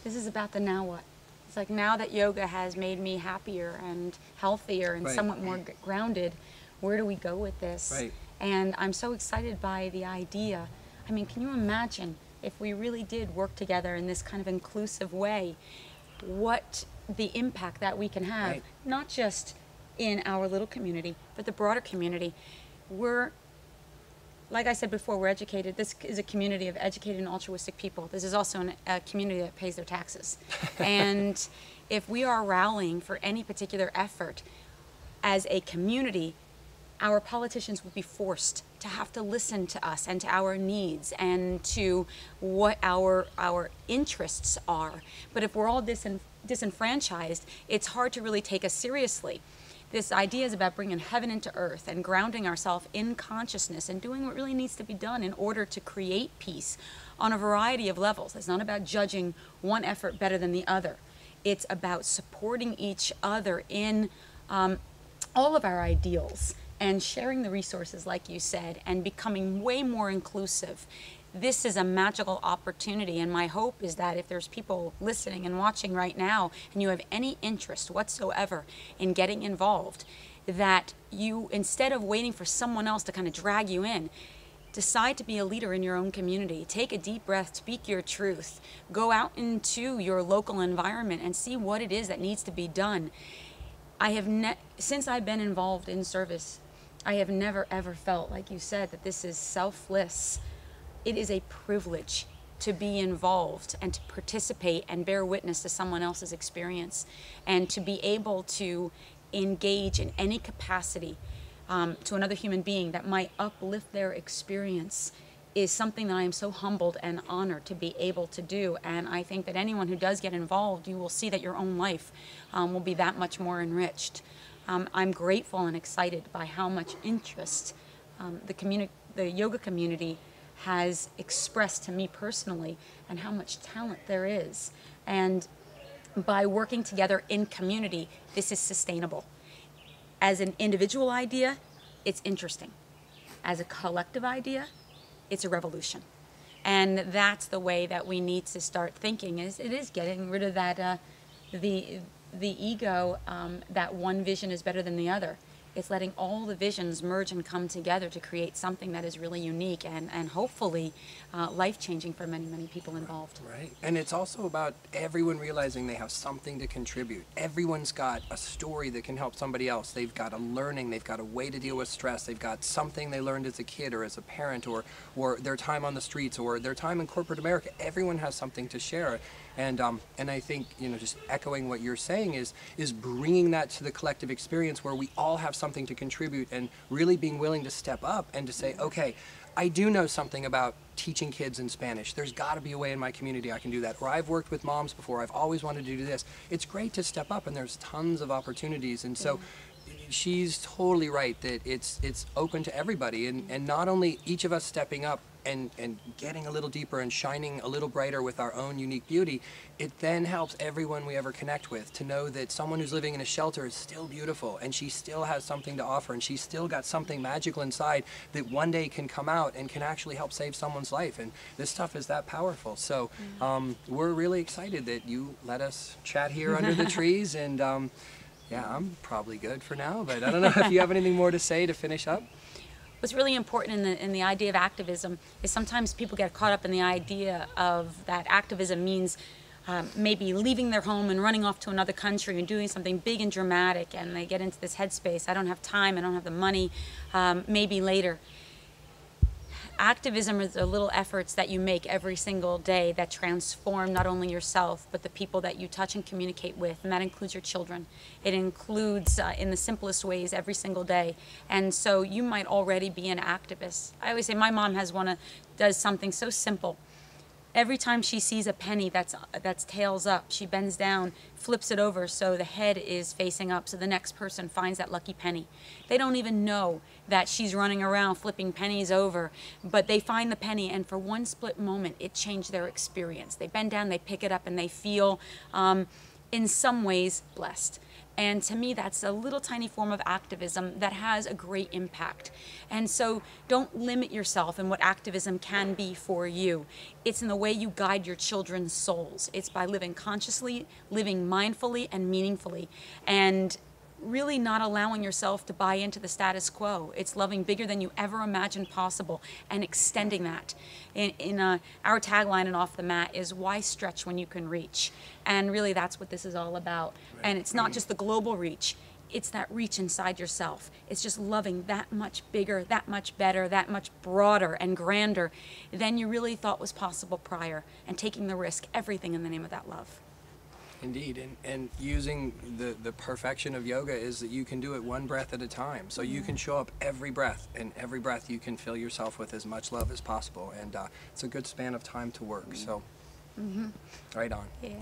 This is about the now what. It's like, now that yoga has made me happier and healthier and Right. somewhat more grounded, where do we go with this? Right. And I'm so excited by the idea. I mean, can you imagine if we really did work together in this kind of inclusive way, what the impact that we can have, Right. not just in our little community, but the broader community. We're, like I said before, we're educated. This is a community of educated and altruistic people. This is also a community that pays their taxes. And if we are rallying for any particular effort as a community, our politicians will be forced to have to listen to us and to our needs and to what our interests are. But if we're all disenfranchised, it's hard to really take us seriously. This idea is about bringing heaven into earth and grounding ourselves in consciousness and doing what really needs to be done in order to create peace on a variety of levels. It's not about judging one effort better than the other. It's about supporting each other in all of our ideals and sharing the resources, like you said, and becoming way more inclusive. This is a magical opportunity, and my hope is that if there's people listening and watching right now and you have any interest whatsoever in getting involved, that you, instead of waiting for someone else to kind of drag you in, decide to be a leader in your own community. Take a deep breath, speak your truth, go out into your local environment and see what it is that needs to be done. Since I've been involved in service, I have never ever felt, like you said, that this is selfless. It is a privilege to be involved and to participate and bear witness to someone else's experience, and to be able to engage in any capacity to another human being that might uplift their experience is something that I am so humbled and honored to be able to do. And I think that anyone who does get involved, you will see that your own life will be that much more enriched. I'm grateful and excited by how much interest the yoga community has expressed to me personally, and how much talent there is. And by working together in community, this is sustainable. As an individual idea, it's interesting. As a collective idea, it's a revolution. And that's the way that we need to start thinking. It is getting rid of that the ego that one vision is better than the other. It's letting all the visions merge and come together to create something that is really unique and hopefully life-changing for many, many people involved. Right. And it's also about everyone realizing they have something to contribute. Everyone's got a story that can help somebody else. They've got a learning, they've got a way to deal with stress, they've got something they learned as a kid or as a parent, or their time on the streets, or their time in corporate America. Everyone has something to share. And I think, just echoing what you're saying is bringing that to the collective experience where we all have something to contribute, and really being willing to step up and to say, okay, I do know something about teaching kids in Spanish. There's got to be a way in my community I can do that. Or I've worked with moms before. I've always wanted to do this. It's great to step up, and there's tons of opportunities. And so she's totally right that it's open to everybody, and not only each of us stepping up and getting a little deeper and shining a little brighter with our own unique beauty, it then helps everyone we ever connect with to know that someone who's living in a shelter is still beautiful, and she still has something to offer, and she's still got something magical inside that one day can come out and can actually help save someone's life. And this stuff is that powerful. So we're really excited that you let us chat here under the trees. And yeah, I'm probably good for now, but I don't know if you have anything more to say to finish up. What's really important in the idea of activism is sometimes people get caught up in the idea of that activism means maybe leaving their home and running off to another country and doing something big and dramatic, and they get into this headspace, I don't have time, I don't have the money, maybe later. Activism is the little efforts that you make every single day that transform not only yourself, but the people that you touch and communicate with, and that includes your children. It includes, in the simplest ways, every single day. And so you might already be an activist. I always say my mom does something so simple. Every time she sees a penny that's tails up, she bends down, flips it over so the head is facing up, so the next person finds that lucky penny. They don't even know that she's running around flipping pennies over, but they find the penny, and for one split moment, it changed their experience. They bend down, they pick it up, and they feel, in some ways, blessed. And to me, that's a little tiny form of activism that has a great impact. And so don't limit yourself in what activism can be for you. It's in the way you guide your children's souls. It's by living consciously, living mindfully and meaningfully, and really not allowing yourself to buy into the status quo. It's loving bigger than you ever imagined possible and extending that. Our tagline in Off the Mat is, why stretch when you can reach? And really that's what this is all about. Right. And it's not just the global reach, it's that reach inside yourself. It's just loving that much bigger, that much better, that much broader and grander than you really thought was possible prior, and taking the risk, everything in the name of that love. Indeed, and using the perfection of yoga is that you can do it one breath at a time. So you can show up every breath, and every breath you can fill yourself with as much love as possible. And it's a good span of time to work. So, right on. Yeah.